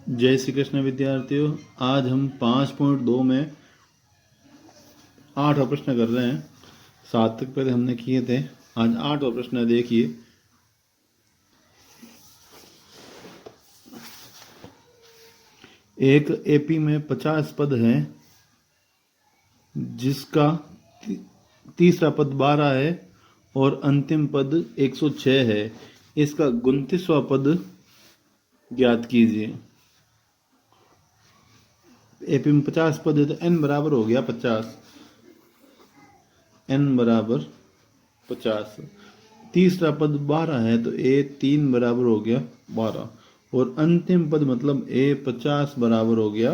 जय श्री कृष्ण विद्यार्थियों। आज हम 5.2 में 8वां प्रश्न कर रहे हैं। 7 तक पहले हमने किए थे। आज 8वां प्रश्न है। देखिए, एक एपी में 50 पद है जिसका तीसरा पद 12 है और अंतिम पद 106 है। इसका 29वां पद ज्ञात कीजिए। एपी में 50 पद है तो n बराबर हो गया 50। n बराबर 50। तीसरा पद 12 है तो a 3 बराबर हो गया 12 और अंतिम पद मतलब a 50 बराबर हो गया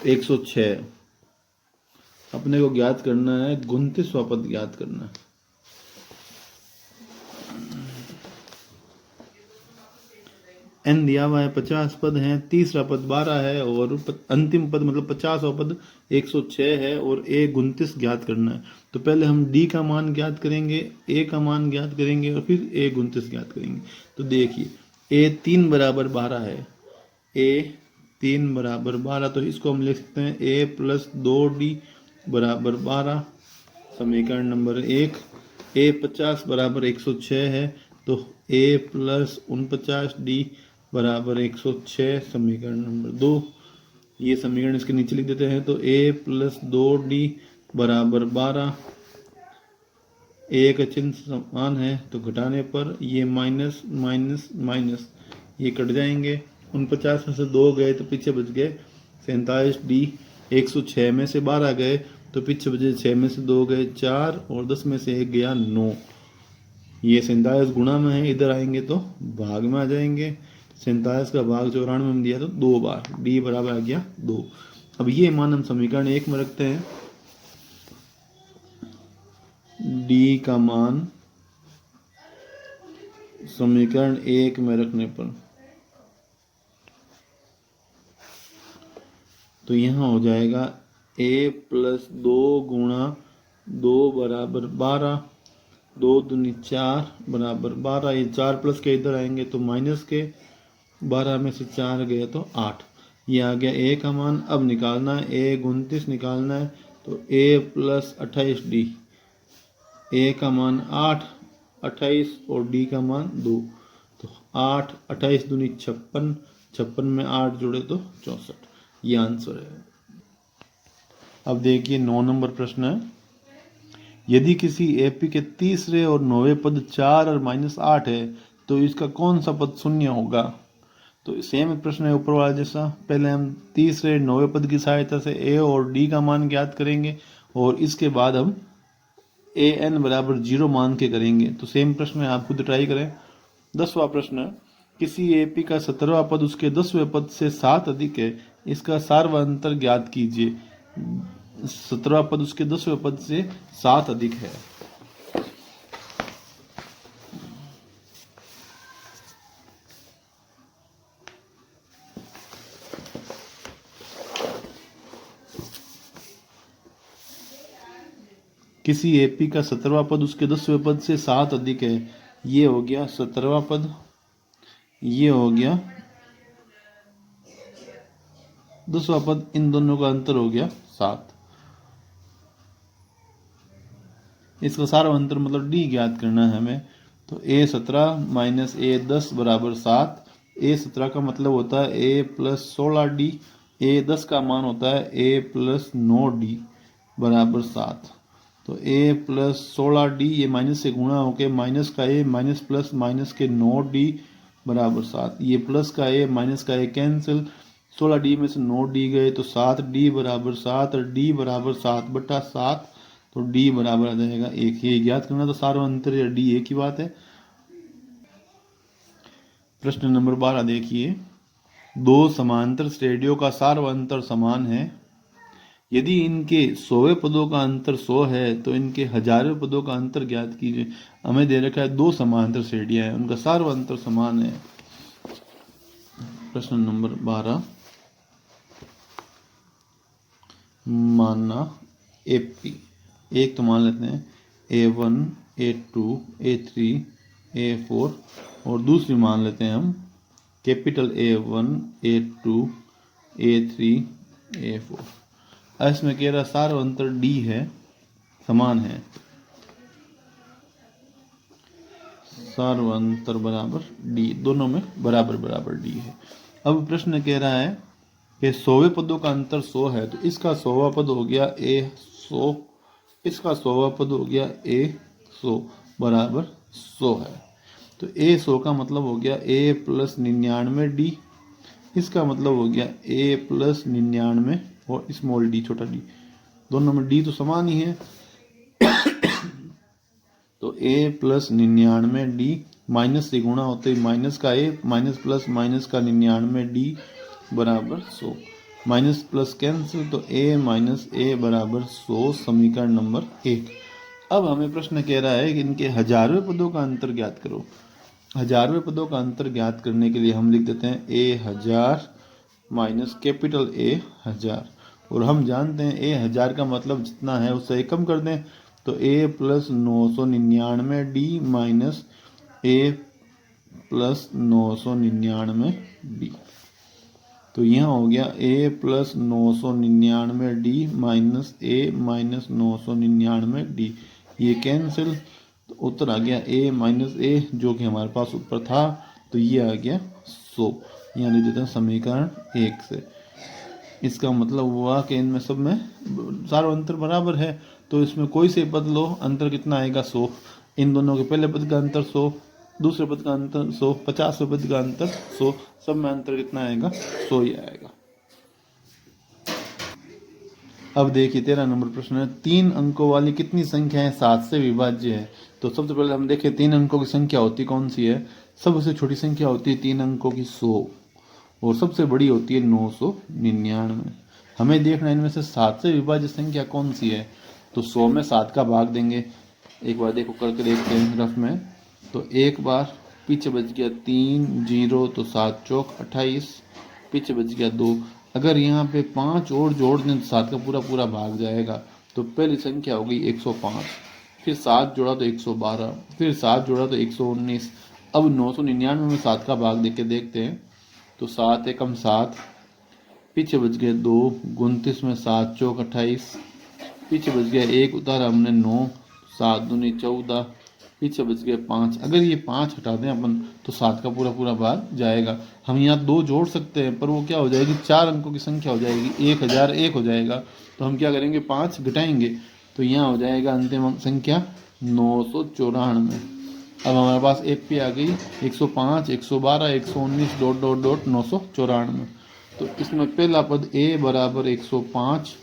106। अपने को ज्ञात करना है 29वां पद ज्ञात करना है। n दिया हुआ है, 50 पद हैं, तीसरा पद 12 है और अंतिम पद मतलब 50वां पद 106 है और a 29 ज्ञात करना है। तो पहले हम d का मान ज्ञात करेंगे, a का मान ज्ञात करेंगे और फिर a 29 ज्ञात करेंगे। तो देखिए a 3 बराबर 12 है, a 3 बराबर 12, तो इसको हम लिख सकते हैं a प्लस 2d बराबर 12। समीकरण नंबर 1। a 50 बराबर 106 है तो a प्लस 49d बराबर 106 समीकरण नंबर 2। ये समीकरण इसके नीचे लिख देते हैं तो a प्लस 2d बराबर 12। a का चिन्ह समान है तो घटाने पर ये माइनस माइनस माइनस ये कट जाएंगे। 49 में से 2 गए तो पीछे बच गए 47d। 106 में से 12 गए तो पीछे बचे 6 में से 2 गए 4 और 10 में से 1 गया 9। ये 47 गुणा में है, इधर आएंगे तो भाग में आ जाएंगे। 47 का भाग 94 में दिया तो 2 बार, d बराबर आ गया 2। अब ये मान हम समीकरण 1 में रखते हैं। d का मान समीकरण 1 में रखने पर तो यहाँ हो जाएगा a प्लस 2 गुणा 2 बराबर 12, 2 दूनी 4 बराबर 12। ये 4 प्लस के इधर आएंगे तो माइनस के, 12 में से 4 गए तो 8। ये आ गया a का मान। अब निकालना है a 29 निकालना है तो a प्लस 28d। a का मान 8, 28 और d का मान 2। तो 8, 28 दूनी 56, 56 में 8 जुड़े तो 64। ये आंसर है। अब देखिए 9 नंबर प्रश्न है। यदि किसी एपी के तीसरे और 9वें पद 4 और -8 है तो इसका कौन सा पद शून्य होगा। तो सेम प्रश्न है ऊपर वाला जैसा। पहले हम तीसरे 9वें पद की सहायता से a और d का मान ज्ञात करेंगे और इसके बाद हम a n बराबर 0 मान के करेंगे। तो सेम प्रश्न है, आप खुद ट्राई करें। 10वां प्रश्न है। किसी एपी का 17वां पद उसके 10वें पद से 7 अधिक है, इसका सार्वंतर ज्ञात कीजिए। 17वां पद उसके 10वें पद से 7 अधिक है। किसी एपी का 17वां पद उसके 10वें पद से 7 अधिक है। ये हो गया 17वां पद, ये हो गया 10वां पद, इन दोनों का अंतर हो गया 7। इसका सारा अंतर मतलब d ज्ञात करना है हमें। तो a17 माइनस a10 बराबर 7। a17 का मतलब होता है a प्लस 16d। a10 का मान होता है a प्लस 9d बराबर 7। तो a प्लस 16d ये माइनस से गुणा होके माइनस का a माइनस प्लस माइनस के 9d बराबर 7। ये प्लस का a माइनस का a कैंसिल, 16d में से 9d गए तो 7d बराबर 7 और d बराबर 7 बटा 7। तो d बराबर आ जाएगा 1। ये ज्ञात करना तो सार्वंतर या d एक ही बात है। प्रश्न नंबर 12 देखिए। दो समांतर श्रेणियों का सार्वंतर समान है। यदि इनके 100वें पदों का अंतर 100 है तो इनके 1000वें पदों का अंतर ज्ञात कीजिए। हमें दे रखा है दो समांतर श्रेणियां हैं, उनका सार्वंतर समान है। प्रश्न नंबर 12। मानना एपी एक तो मान लेते हैं A1, A2, A3, A4 और दूसरी मान लेते हैं हम capital A1, A2, A3, A4। इसमें कह रहा सार्वंतर डी है, समान है, सार्वंतर बराबर डी, दोनों में बराबर बराबर डी है। अब प्रश्न कह रहा है कि 100वें पदों का अंतर 100 है, तो इसका 100वां पद हो गया A100, इसका 100वां पद हो गया A100 बराबर 100 है। तो A100 का मतलब हो गया A प्लस 99D, इसका मतलब हो गया A प्लस 99 और स्मॉल डी छोटा डी, दोनों में डी तो समान ही है। तो A प्लस 99D माइनस से गुणा होते ही माइनस का A, माइनस प्लस माइनस का 99D बराबर 100, माइनस प्लस कैंसिल, तो A माइनस A बराबर 100, समीकरण नंबर 1। अब हमें प्रश्न कह रहा है कि इनके 1000वें पदों का अंतर ज्ञात करो। 1000वें पदों का अंतर ज्ञात करने के लिए हम लिख देते हैं A1000 माइनस कैपिटल A1000, और हम जानते हैं A1000 का मतलब जितना है उससे एक कम कर दें, तो A plus 999D minus A plus 999D, तो यहाँ हो गया A plus 999D minus A minus 999D, ये कैंसिल, तो उत्तर आ गया A माइनस A, जो कि हमारे पास ऊपर था, तो ये आ गया 100। यहाँ लिख देते हैं समीकरण 1 से। इसका मतलब हुआ कि इनमें सब में सारा अंतर बराबर है, तो इसमें कोई से पद लो, अंतर कितना आएगा 100। इन दोनों के पहले पद का अंतर 100, दूसरे पद का अंतर 100, 50वें पद का अंतर 100, सब में अंतर कितना आएगा 100 ही आएगा। अब देखिए 13 नंबर प्रश्न है, 3 अंकों वाली कितनी संख्या है 7 से विभाज्य है। तो सबसे पहले हम देखें 3 अंकों की संख्या होती कौन सी है। सबसे छोटी संख्या होती है 3 अंकों की 100, और सबसे बड़ी होती है 999। हमें देखना है इनमें से 7 से विभाज्य संख्या कौन सी है। तो 100 में 7 का भाग देंगे, एक बार देखो करके देखते हैं रफ में। तो एक बार पीछे बच गया 3 0, तो 7 चौक 28, पीछे बच गया 2। अगर यहाँ पे 5 और जोड़ दें तो 7 का पूरा पूरा भाग जाएगा। तो पहली संख्या हो गई 105, फिर 7 जोड़ा तो 112, फिर 7 जोड़ा तो 119। अब 999 में 7 का भाग देके देखते हैं, तो 7 एकम 7, पीछे बच गए 2, 29 में 7 चौक 28, पीछे बच गया 1 उतारा हमने 9, 7 दूनी 14, पीछे बच गए 5। अगर ये 5 हटा दें अपन तो 7 का पूरा पूरा भाग जाएगा। हम यहाँ 2 जोड़ सकते हैं, पर वो क्या हो जाएगी 4 अंकों की संख्या हो जाएगी, 1001 हो जाएगा। तो हम क्या करेंगे 5 घटाएंगे, तो यहाँ हो जाएगा अंतिम अंक संख्या 994। अब हमारे पास एक पे आ गई 105, 112, 119 डॉट डॉट डॉट 994। तो इसमें पहला पद A बराबर 105,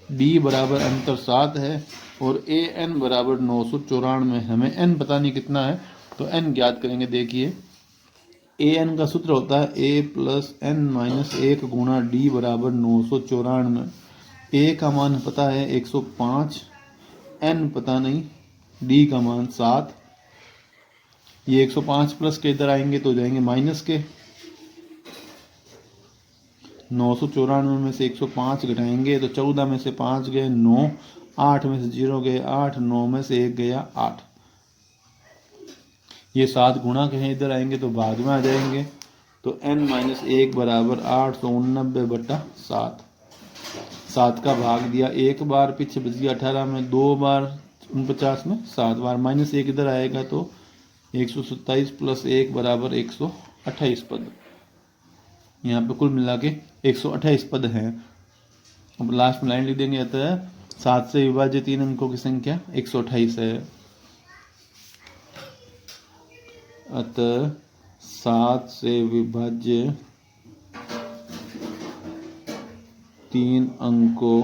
D बराबर अंतर 7 है, और AN बराबर 994। हमें N पता नहीं कितना है, तो N ज्ञात करेंगे। देखिए AN का सूत्र होता है A प्लस N माइनस 1 गुणा D बराबर 994। A का मान पता है 105, N पता नहीं, D का मान 7। ये 105 प्लस के इधर आएंगे तो जाएंगे माइनस के, 994 में से 105 घटाएंगे तो 14 में से 5 गए 9, 8 में से 0 गए 8, 9 में से 1 गया 8। ये 7 गुणा के हैं, इधर आएंगे तो भाग में आ जाएंगे। तो n माइनस 1 बराबर 889/7। 7 का भाग दिया एक बार, पीछे बच गया 18 में 2 बार, 49 में 7 बार, माइनस 1 इधर आएगा तो 127 प्लस 1 बराबर 128 पद। यहाँ पे कुल मिला के 128 पद हैं। अब लास्ट में लाइन लिख देंगे, अतः 7 से विभाज्य 3 अंकों की संख्या 128 है। अतः 7 से विभाज्य 3 अंकों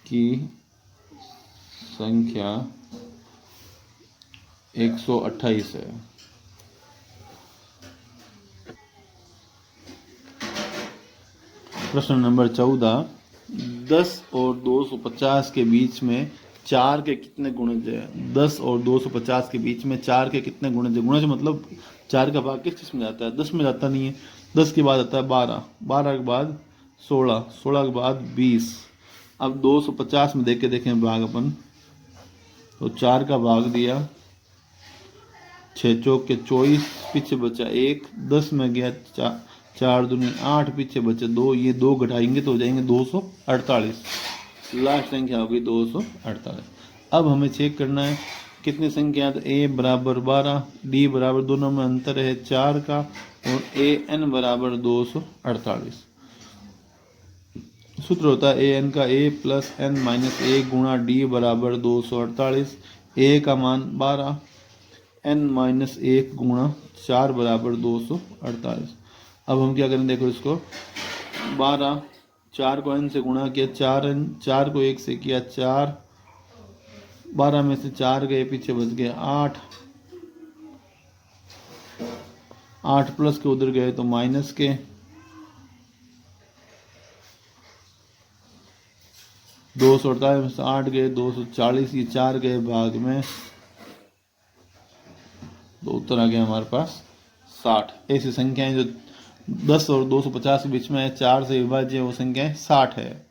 की संख्या 128 है। प्रश्न नंबर 14, 10 और 250 के बीच में 4 के कितने गुणज है। 10 और 250 के बीच में 4 के कितने गुणज है। गुणज मतलब 4 का भाग किस चीज में जाता है, 10 में जाता नहीं है। 10 के बाद आता है 12, 12 के बाद 16, 16 के बाद 20। अब 250 में देख के देखें भाग अपन, तो 4 का भाग दिया 6 चौक के 24, पीछे बचा 1, 10 में गया 4 दूनी 8, पीछे बचे 2, ये 2 घटाएंगे तो हो जाएंगे 248। लास्ट संख्या होगी 248। अब हमें चेक करना है कितनी संख्या है, तो a बराबर 12, d बराबर, दोनों में अंतर है 4 का, और an बराबर 248। सूत्र होता है an का a plus n minus a गुणा d बराबर 248। a का मान 12, n माइनस 1 गुणा 4 बराबर 248। अब हम क्या करें, देखो इसको 12, 4 को n से गुणा किया, 4 को 1 से किया 4, 12 में से 4 गए, पीछे बच गए 8, 8 प्लस के उधर गए तो माइनस के, 248 में से 8 गए 240, ये 4 गए भाग में, तो उत्तर आ गया हमारे पास 60। ऐसी संख्याएं जो 10 और 250 के बीच में है, 4 से विभाज्य वो संख्याएं 60 है।